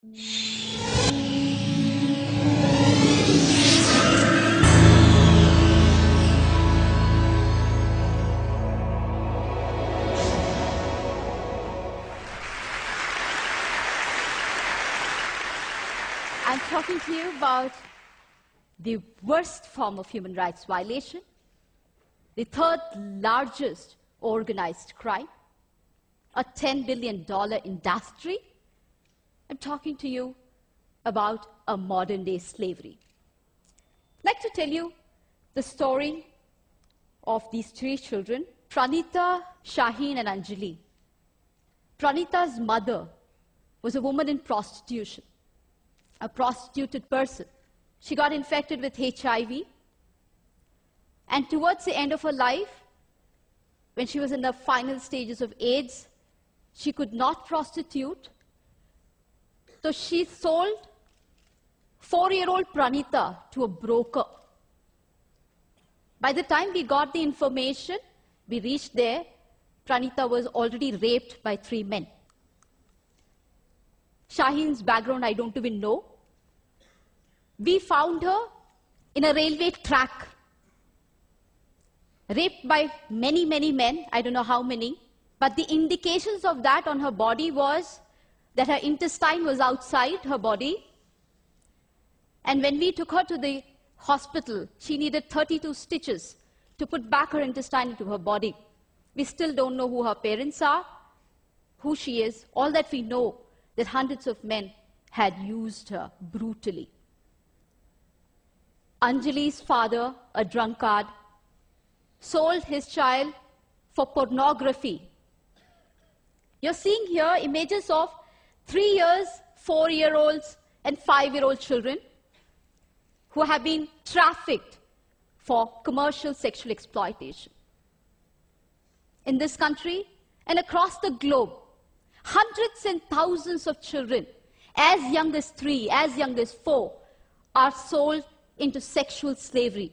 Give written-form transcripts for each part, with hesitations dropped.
I'm talking to you about the worst form of human rights violation, the third largest organized crime, a $10 billion industry. I'm talking to you about a modern-day slavery. I'd like to tell you the story of these three children, Pranita, Shaheen, and Anjali. Pranita's mother was a woman in prostitution, a prostituted person. She got infected with HIV, and towards the end of her life, when she was in the final stages of AIDS, she could not prostitute, so she sold 4-year-old Pranita to a broker. By the time we got the information, we reached there, Pranita was already raped by 3 men. Shaheen's background I don't even know. We found her in a railway track, raped by many, many men, I don't know how many, but the indications of that on her body was that her intestine was outside her body. And when we took her to the hospital, she needed 32 stitches to put back her intestine into her body. We still don't know who her parents are, who she is. All that we know, that hundreds of men had used her brutally. Anjali's father, a drunkard, sold his child for pornography. You're seeing here images of 3 years, 4-year-olds, and 5-year-old children who have been trafficked for commercial sexual exploitation. In this country and across the globe, hundreds and thousands of children, as young as 3, as young as 4, are sold into sexual slavery.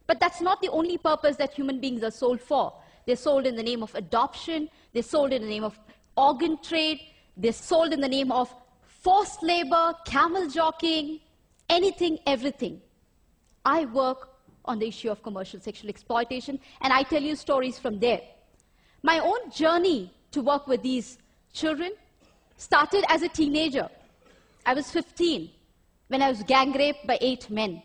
But that's not the only purpose that human beings are sold for. They're sold in the name of adoption, they're sold in the name of organ trade, they're sold in the name of forced labor, camel jockeying, anything, everything. I work on the issue of commercial sexual exploitation, and I tell you stories from there. My own journey to work with these children started as a teenager. I was 15 when I was gang raped by 8 men.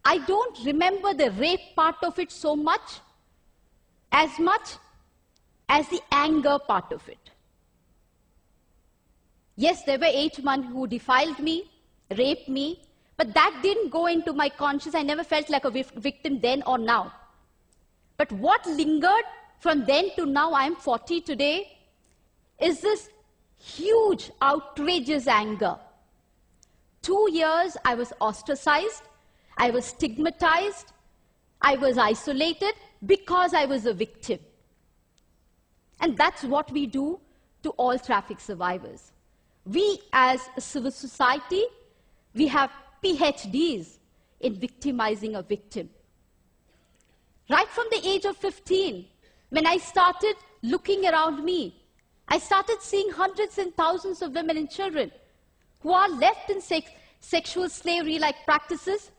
I don't remember the rape part of it so much as the anger part of it. Yes, there were 8 men who defiled me, raped me, but that didn't go into my conscience. I never felt like a victim then or now. But what lingered from then to now, I am 40 today, is this huge, outrageous anger. 2 years I was ostracized, I was stigmatized, I was isolated because I was a victim. And that's what we do to all traffic survivors. We as a civil society, we have PhDs in victimizing a victim. Right from the age of 15, when I started looking around me, I started seeing hundreds and thousands of women and children who are left in sexual slavery-like practices,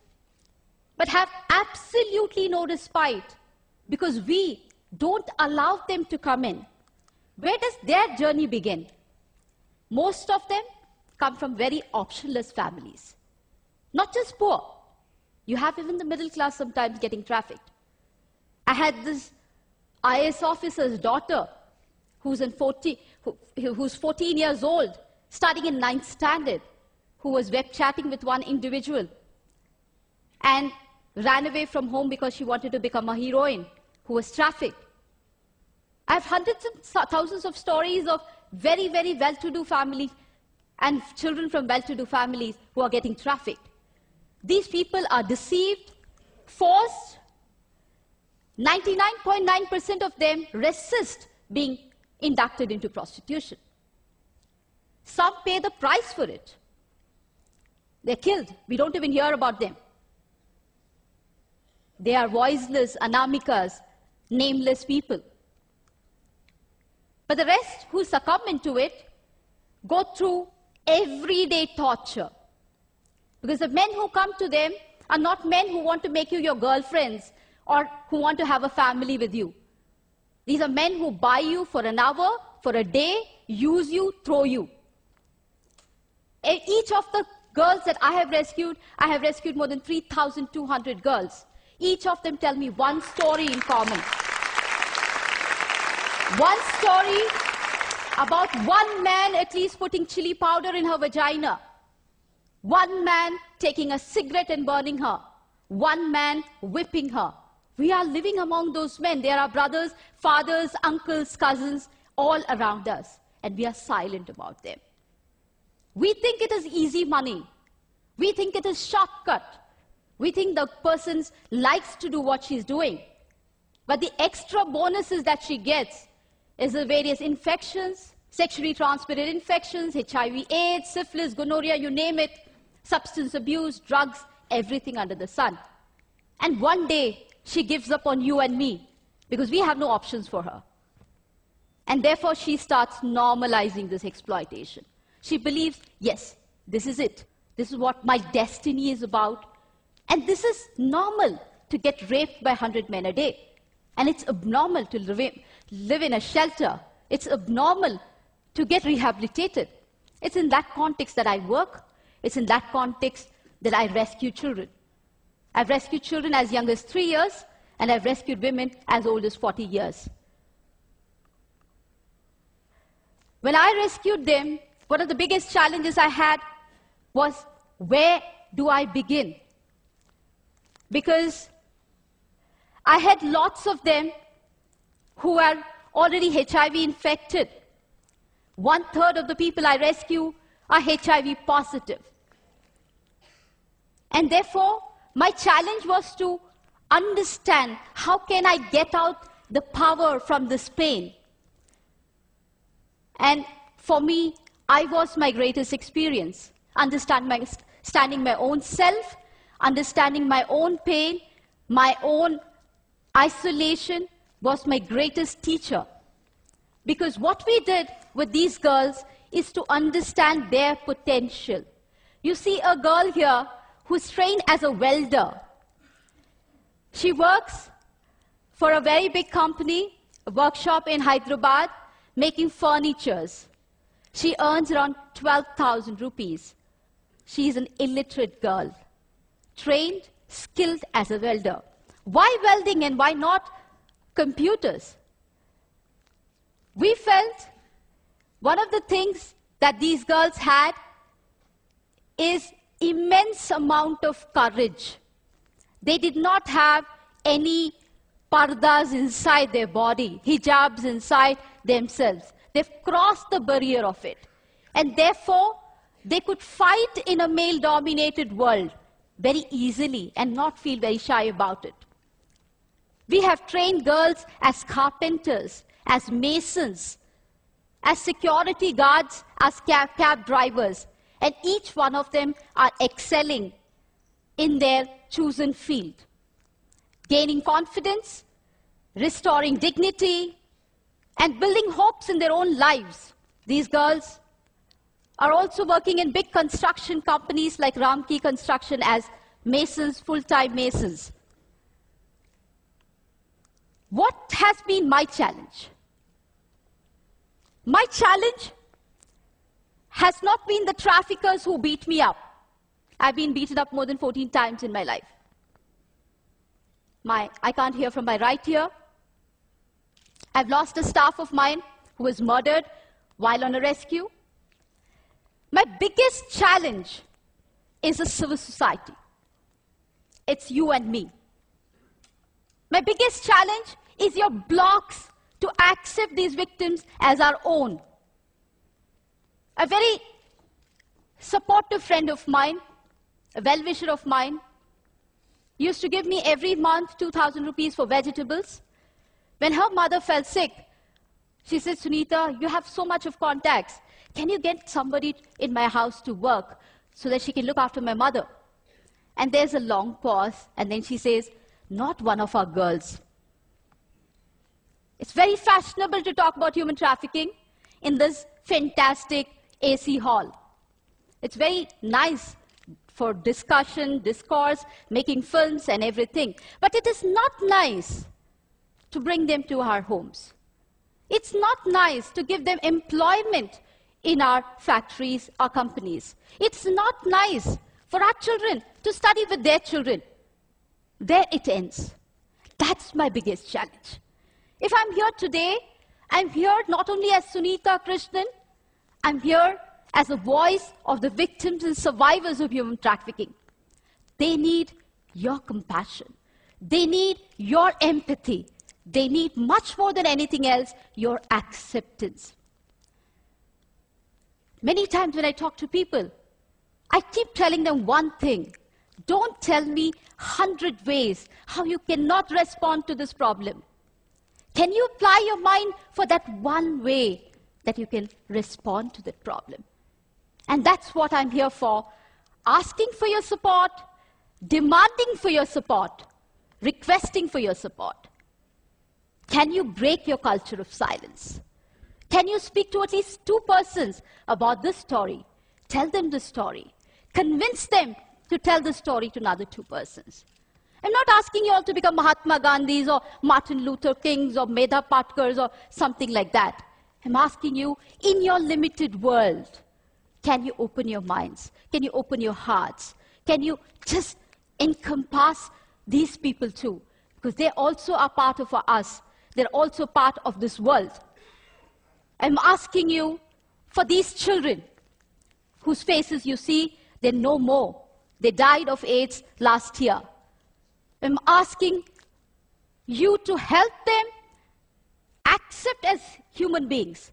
but have absolutely no respite because we don't allow them to come in. Where does their journey begin? Most of them come from very optionless families. Not just poor. You have even the middle class sometimes getting trafficked. I had this IAS officer's daughter who's 14 years old, studying in 9th standard, who was web chatting with one individual and ran away from home because she wanted to become a heroine, who was trafficked. I have hundreds and thousands of stories of very, very well-to-do families and children from well-to-do families who are getting trafficked. These people are deceived, forced. 99.9% of them resist being inducted into prostitution. Some pay the price for it. They're killed. We don't even hear about them. They are voiceless, anamikas, nameless people. But the rest who succumb into it go through everyday torture. Because the men who come to them are not men who want to make you your girlfriends or who want to have a family with you. These are men who buy you for an hour, for a day, use you, throw you. Each of the girls that I have rescued more than 3,200 girls. Each of them tell me one story in common. One story about one man at least putting chili powder in her vagina. One man taking a cigarette and burning her. One man whipping her. We are living among those men. They are our brothers, fathers, uncles, cousins, all around us. And we are silent about them. We think it is easy money. We think it is shortcut. We think the person likes to do what she's doing. But the extra bonuses that she gets is the various infections, sexually transmitted infections, HIV, AIDS, syphilis, gonorrhea, you name it, substance abuse, drugs, everything under the sun. And one day, she gives up on you and me because we have no options for her. And therefore, she starts normalizing this exploitation. She believes, yes, this is it. This is what my destiny is about. And this is normal to get raped by 100 men a day. And it's abnormal to live in a shelter. It's abnormal to get rehabilitated. It's in that context that I work. It's in that context that I rescue children. I've rescued children as young as 3 years, and I've rescued women as old as 40 years. When I rescued them, one of the biggest challenges I had was, where do I begin? Because I had lots of them who were already HIV infected. 1/3 of the people I rescue are HIV positive. And therefore, my challenge was to understand how can I get out the power from this pain. And for me, I was my greatest experience. Understanding my own self, understanding my own pain, my own isolation was my greatest teacher. Because what we did with these girls is to understand their potential. You see a girl here who's trained as a welder. She works for a very big company, a workshop in Hyderabad, making furnitures. She earns around 12,000 rupees. She is an illiterate girl, trained, skilled as a welder. Why welding and why not computers? We felt one of the things that these girls had is immense amount of courage. They did not have any pardas inside their body, hijabs inside themselves. They've crossed the barrier of it. And therefore, they could fight in a male-dominated world very easily and not feel very shy about it. We have trained girls as carpenters, as masons, as security guards, as cab drivers. And each one of them are excelling in their chosen field, gaining confidence, restoring dignity, and building hopes in their own lives. These girls are also working in big construction companies like Ramki Construction as masons, full-time masons. What has been my challenge? My challenge has not been the traffickers who beat me up. I've been beaten up more than 14 times in my life. I can't hear from my right ear. I've lost a staff of mine who was murdered while on a rescue. My biggest challenge is a civil society. It's you and me. My biggest challenge is your blocks to accept these victims as our own. A very supportive friend of mine, a well-wisher of mine, used to give me every month 2,000 rupees for vegetables. When her mother fell sick, she said, Sunitha, you have so much of contacts. Can you get somebody in my house to work so that she can look after my mother? And there's a long pause, and then she says, not one of our girls. It's very fashionable to talk about human trafficking in this fantastic AC hall. It's very nice for discussion, discourse, making films and everything. But it is not nice to bring them to our homes. It's not nice to give them employment in our factories, our companies. It's not nice for our children to study with their children. There it ends. That's my biggest challenge. If I'm here today, I'm here not only as Sunitha Krishnan, I'm here as a voice of the victims and survivors of human trafficking. They need your compassion. They need your empathy. They need much more than anything else, your acceptance. Many times when I talk to people, I keep telling them one thing. Don't tell me 100 ways how you cannot respond to this problem. Can you apply your mind for that one way that you can respond to that problem? And that's what I'm here for. Asking for your support, demanding for your support, requesting for your support. Can you break your culture of silence? Can you speak to at least 2 persons about this story? Tell them the story. Convince them to tell the story to another 2 persons. I'm not asking you all to become Mahatma Gandhis or Martin Luther Kings or Medha Patkars or something like that. I'm asking you, in your limited world, can you open your minds? Can you open your hearts? Can you just encompass these people too? Because they also are part of us. They're also part of this world. I'm asking you for these children whose faces you see, they're no more. They died of AIDS last year. I'm asking you to help them accept as human beings,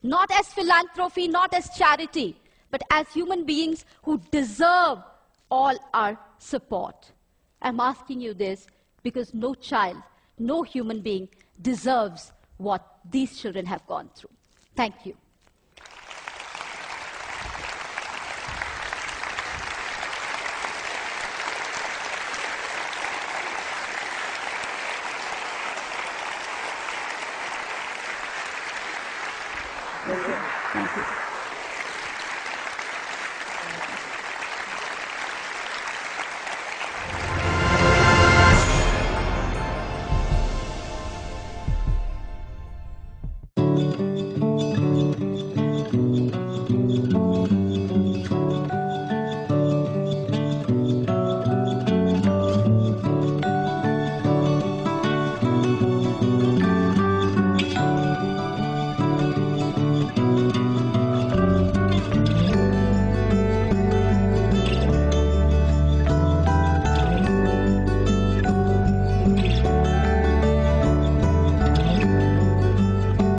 not as philanthropy, not as charity, but as human beings who deserve all our support. I'm asking you this because no child, no human being deserves what these children have gone through. Thank you. Thank you.